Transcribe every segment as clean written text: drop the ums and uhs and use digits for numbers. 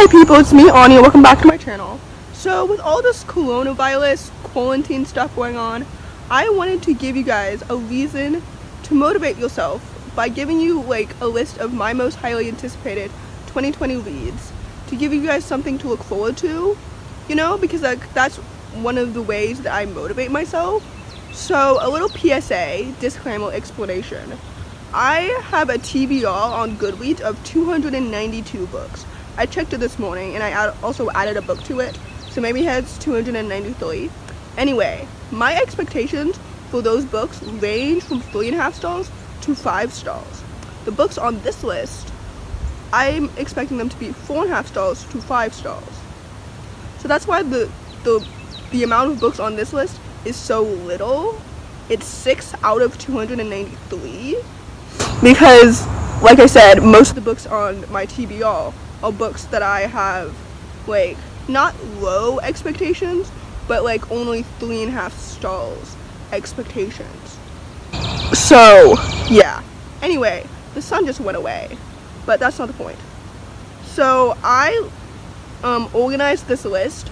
Hi people, it's me, Ani, and welcome back to my channel. So with all this coronavirus quarantine stuff going on, I wanted to give you guys a reason to motivate yourself by giving you like a list of my most highly anticipated 2020 reads to give you guys something to look forward to, you know, because like that's one of the ways that I motivate myself. So a little PSA, disclaimer, explanation. I have a TBR on Goodreads of 292 books. I checked it this morning and I also added a book to it, so maybe it has 293. Anyway, my expectations for those books range from 3.5 stars to 5 stars. The books on this list, I'm expecting them to be 4.5 stars to 5 stars. So that's why the amount of books on this list is so little. It's 6 out of 293 because, like I said, most of the books on my TBR are books that I have like not low expectations, but like only 3.5 stars expectations. So yeah, anyway, the sun just went away, but that's not the point. So I organized this list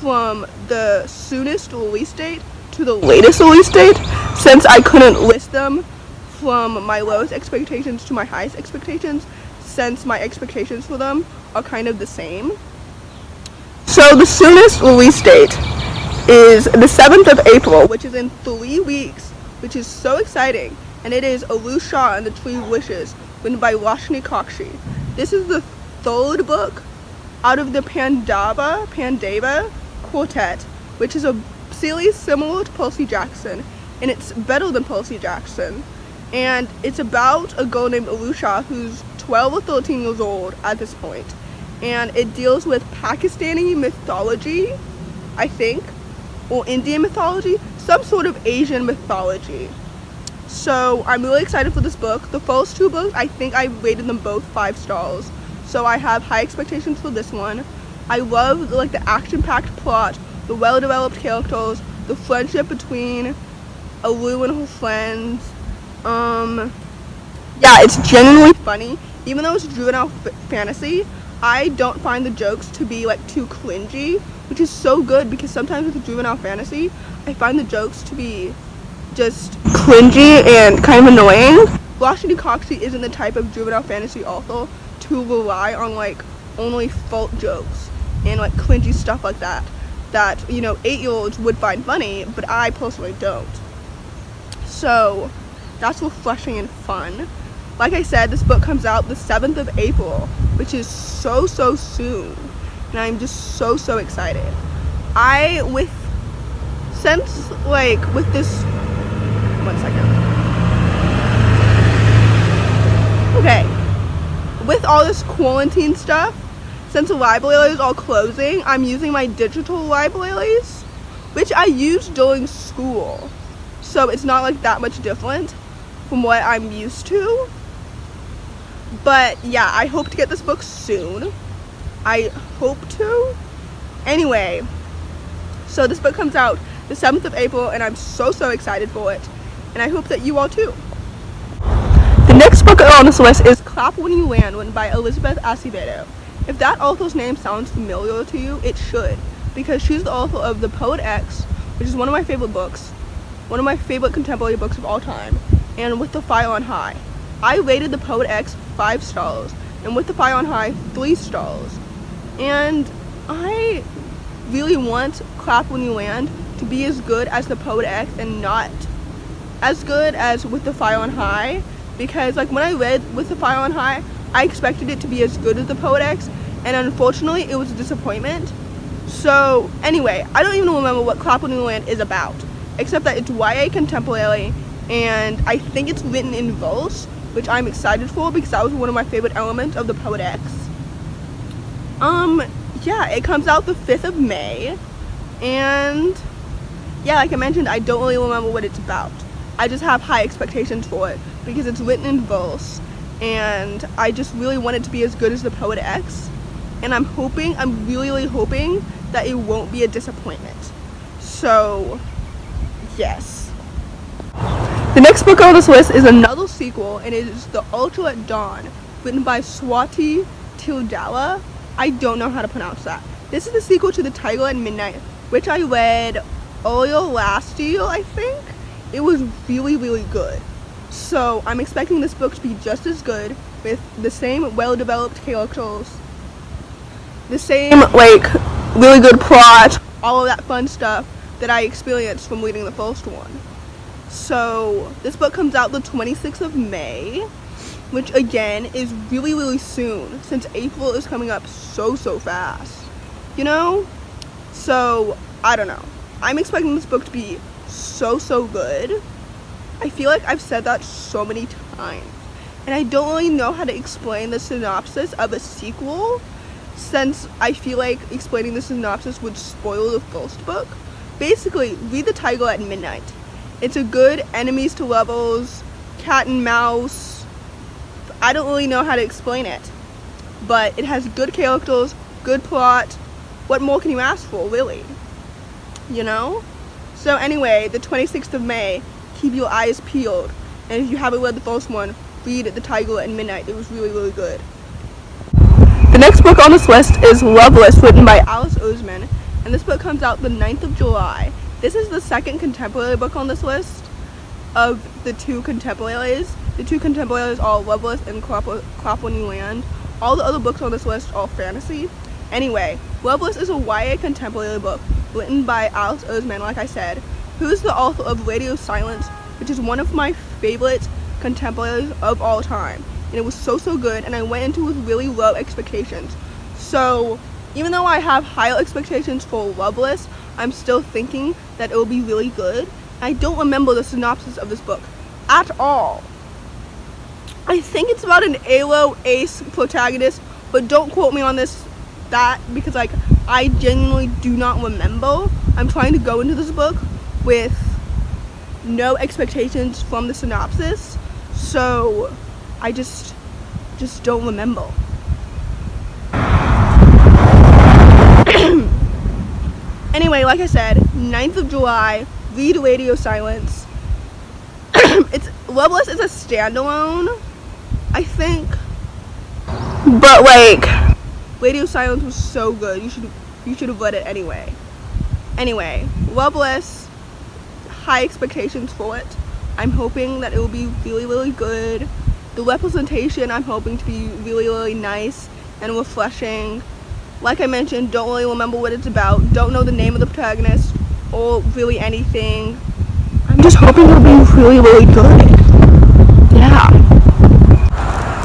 from the soonest release date to the latest release date, since I couldn't list them from my lowest expectations to my highest expectations, since my expectations for them are kind of the same. So the soonest release date is the 7th of April, which is in 3 weeks, which is so exciting, and it is Shah and the Tree of Wishes, written by Roshani Coxy. This is the 3rd book out of the Pandava Quartet, which is a series similar to Percy Jackson, and it's better than Percy Jackson. And it's about a girl named Shah who's 12 or 13 years old at this point, and it deals with Pakistani mythology, I think, or Indian mythology, some sort of Asian mythology. So I'm really excited for this book. The first 2 books, I think I rated them both 5 stars, so I have high expectations for this one. I love like the action-packed plot, the well-developed characters, the friendship between Alu and her friends. Yeah, it's genuinely funny. Even though it's juvenile fantasy, I don't find the jokes to be like too cringy, which is so good because sometimes with juvenile fantasy, I find the jokes to be just cringy and kind of annoying. Roshani Coxy isn't the type of juvenile fantasy author to rely on like only fault jokes and like cringy stuff like that, you know, 8-year-olds would find funny, but I personally don't. So that's refreshing and fun. Like I said, this book comes out the 7th of April, which is so soon, and I'm just so excited. With this, one second. Okay, with all this quarantine stuff, since the libraries are closing, I'm using my digital libraries, which I used during school, so it's not like that much different from what I'm used to. But yeah, I hope to get this book soon. I hope to. Anyway, so this book comes out the 7th of April, and I'm so excited for it, and I hope that you are too. The next book on this list is Clap When You Land, written by Acevedo. If that author's name sounds familiar to you, it should, because she's the author of The Poet X, which is one of my favorite books, one of my favorite contemporary books of all time, and With the Fire on High. I rated The Poet X 5 stars, and With the Fire on High 3 stars. And I really want Clap When You Land to be as good as The Poet X and not as good as With the Fire on High, because like when I read With the Fire on High, I expected it to be as good as The Poet X, and unfortunately it was a disappointment. So anyway, I don't even remember what Clap When You Land is about, except that it's YA contemporary, and I think it's written in verse, which I'm excited for because that was one of my favorite elements of The Poet X. Yeah, it comes out the 5th of May, and yeah, like I mentioned, I don't really remember what it's about. I just have high expectations for it because it's written in verse, and I just really want it to be as good as The Poet X, and I'm really hoping that it won't be a disappointment. So yes. The next book on this list is another sequel, and it is The Ultra at Dawn, written by Swati Teerdhala. I don't know how to pronounce that. This is the sequel to the Title at Midnight, which I read earlier last year, I think. It was really, really good. So I'm expecting this book to be just as good, with the same well-developed characters, the same, like, really good plot, all of that fun stuff that I experienced from reading the first one. So this book comes out the 26th of May, which again is really, really soon, since April is coming up so fast, you know? So I don't know. I'm expecting this book to be so good. I feel like I've said that so many times, and I don't really know how to explain the synopsis of a sequel, since I feel like explaining the synopsis would spoil the first book. Basically, read the Title at Midnight. It's a good enemies to lovers, cat and mouse. I don't really know how to explain it, but it has good characters, good plot. What more can you ask for, really? You know? So anyway, the 26th of May, keep your eyes peeled. And if you haven't read the first one, read the Title at Midnight. It was really, really good. The next book on this list is Loveless, written by Alice Oseman, and this book comes out the 9th of July. This is the second contemporary book on this list of the two contemporaries. The two contemporaries are Loveless and Crop When You Land. All the other books on this list are fantasy. Anyway, Loveless is a YA contemporary book written by Alice Oseman, like I said, who is the author of Radio Silence, which is one of my favorite contemporaries of all time. And it was so good, and I went into it with really low expectations. So even though I have higher expectations for Loveless, I'm still thinking that it will be really good. I don't remember the synopsis of this book at all. I think it's about an ALO ace protagonist, but don't quote me on that because like I genuinely do not remember. I'm trying to go into this book with no expectations from the synopsis, so I just don't remember. Anyway, like I said, 9th of July, read Radio Silence. Loveless is a standalone, I think, but like Radio Silence was so good. You should have read it anyway. Anyway, Loveless, high expectations for it. I'm hoping that it will be really, really good. The representation I'm hoping to be really, really nice and refreshing. Like I mentioned, don't really remember what it's about, don't know the name of the protagonist or really anything. I'm just hoping it'll be really, really good. Yeah.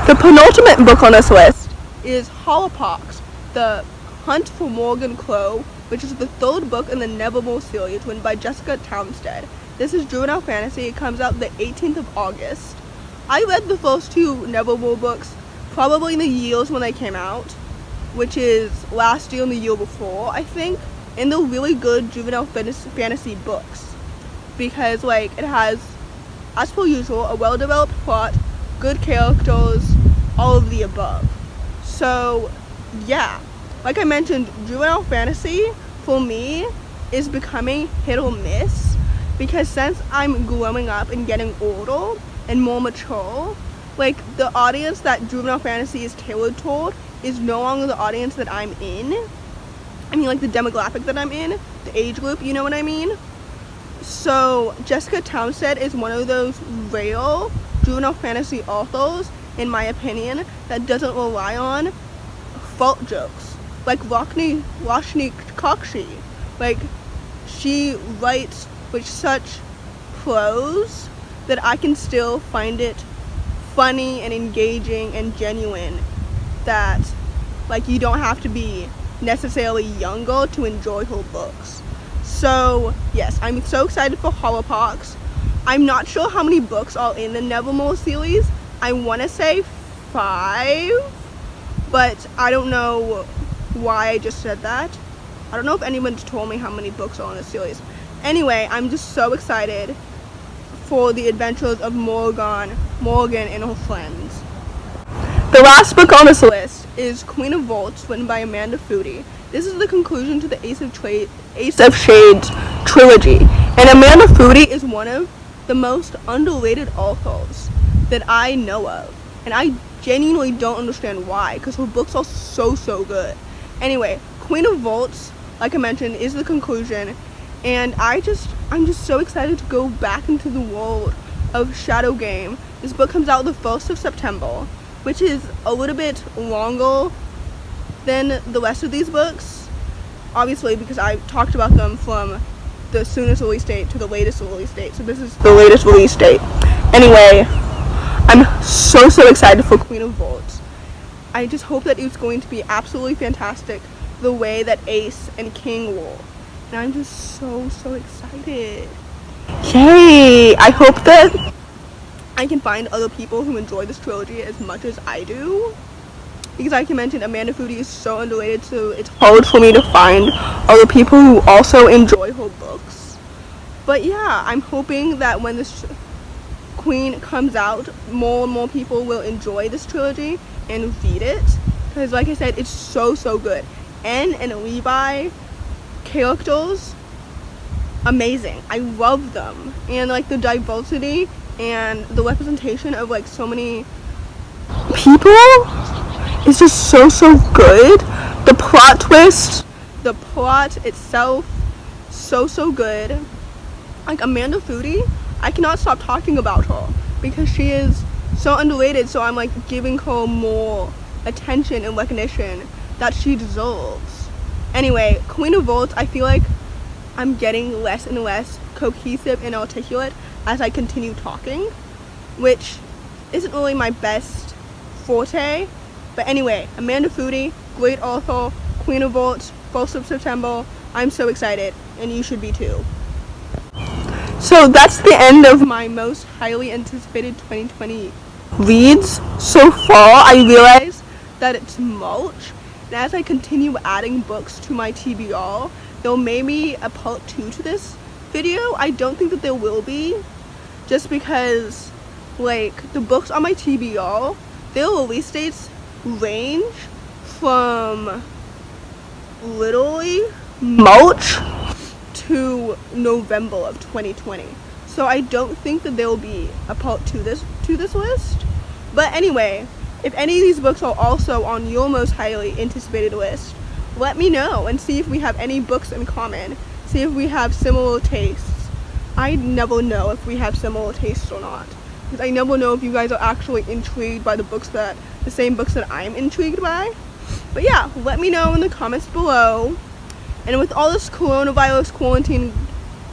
The penultimate book on this list is Hollowpox, The Hunt for Morrigan, which is the third book in the Nevermore series, written by Jessica Townsend. This is juvenile fantasy. It comes out the 18th of August. I read the first two Nevermore books probably in the years when they came out, which is last year and the year before, I think, and they're really good juvenile fantasy books because like it has, as per usual, a well-developed plot, good characters, all of the above. So yeah, like I mentioned, juvenile fantasy for me is becoming hit or miss because since I'm growing up and getting older and more mature, like the audience that juvenile fantasy is tailored toward is no longer the audience that I'm in. I mean, like the demographic that I'm in, the age group, you know what I mean? So Jessica Townsend is one of those rare juvenile fantasy authors, in my opinion, that doesn't rely on fault jokes. Like Roshani Coxy. Like, she writes with such prose that I can still find it funny and engaging and genuine, that like you don't have to be necessarily younger to enjoy her books. So yes, I'm so excited for Hollowpox. I'm not sure how many books are in the Nevermore series. I want to say 5, but I don't know why I just said that. I don't know if anyone's told me how many books are in the series. Anyway, I'm just so excited for the adventures of Morrigan and her friends. The last book on this list is Queen of Vaults, written by Amanda Foody. This is the conclusion to the Ace of Shades trilogy, and Amanda Foody is one of the most underrated authors that I know of, and I genuinely don't understand why, because her books are so good. Anyway, Queen of Vaults, like I mentioned, is the conclusion, and I'm just so excited to go back into the world of Shadow Game. This book comes out the 1st of September, which is a little bit longer than the rest of these books, obviously, because I talked about them from the soonest release date to the latest release date, so this is the latest release date. Anyway, I'm so excited for Queen of Vaults. I just hope that it's going to be absolutely fantastic the way that Ace and King were, and I'm just so excited. Yay! I hope that I can find other people who enjoy this trilogy as much as I do, because like I mentioned, Amanda Foody is so underrated, so it's hard for me to find other people who also enjoy her books. But yeah, I'm hoping that when this Queen comes out, more and more people will enjoy this trilogy and read it, because like I said, it's so good. Anne and Levi characters, amazing. I love them, and like the diversity and the representation of like so many people is just so good. The plot twist, the plot itself, so good. Like Amanda Foody, I cannot stop talking about her because she is so underrated, so I'm like giving her more attention and recognition that she deserves. Anyway, Queen of Vaults, I feel like I'm getting less and less cohesive and articulate as I continue talking, which isn't really my best forte. But anyway, Amanda Foody, great author, Queen of Vaults, 1st of September. I'm so excited, and you should be too. So that's the end of my most highly anticipated 2020 reads so far. I realize that it's March, and as I continue adding books to my TBR, there may be a part 2 to this video. I don't think that there will be, just because like the books on my TBR, their release dates range from literally March to November of 2020. So I don't think that there will be a part 2 to this list. But anyway, if any of these books are also on your most highly anticipated list, let me know and see if we have any books in common. See if we have similar tastes. I never know if we have similar tastes or not, because I never know if you guys are actually intrigued by the same books that I'm intrigued by. But yeah, let me know in the comments below. And with all this coronavirus quarantine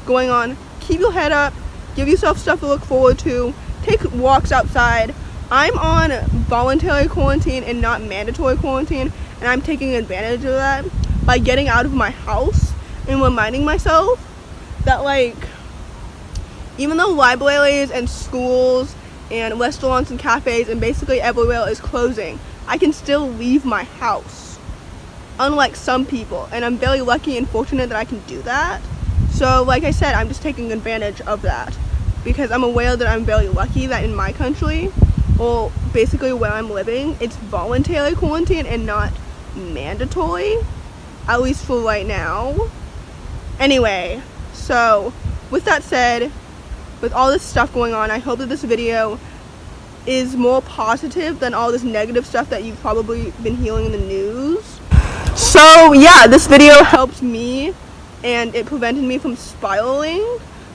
going on, keep your head up, give yourself stuff to look forward to, take walks outside. I'm on voluntary quarantine and not mandatory quarantine, and I'm taking advantage of that by getting out of my house and reminding myself that like, even though libraries and schools and restaurants and cafes and basically everywhere is closing, I can still leave my house, unlike some people, and I'm very lucky and fortunate that I can do that. So like I said, I'm just taking advantage of that, because I'm aware that I'm very lucky that in my country, or basically where I'm living, it's voluntary quarantine and not mandatory, at least for right now. Anyway, so with that said, with all this stuff going on, I hope that this video is more positive than all this negative stuff that you've probably been hearing in the news. So yeah, this video helped me and it prevented me from spiraling,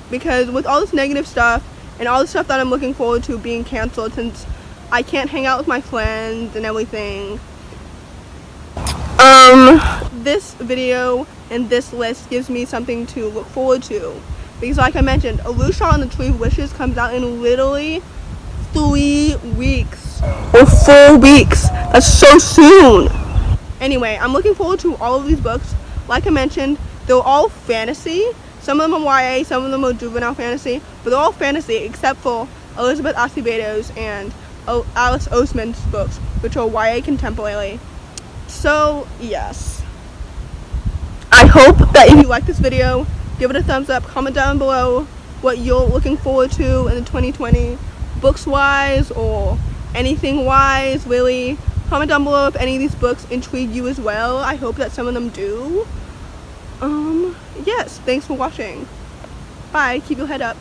because with all this negative stuff and all the stuff that I'm looking forward to being canceled, since I can't hang out with my friends and everything, this video and this list gives me something to look forward to, because like I mentioned, Shah and the Tree of Wishes comes out in literally 3 weeks or 4 weeks. That's so soon. Anyway, I'm looking forward to all of these books. Like I mentioned, they're all fantasy. Some of them are YA, some of them are juvenile fantasy, but they're all fantasy except for Elizabeth Acevedo's and Alice Oseman's books, which are YA contemporary. So yes, I hope that if you like this video, give it a thumbs up, comment down below what you're looking forward to in the 2020, books wise or anything wise, really. Comment down below if any of these books intrigue you as well. I hope that some of them do. Yes, thanks for watching. Bye, keep your head up.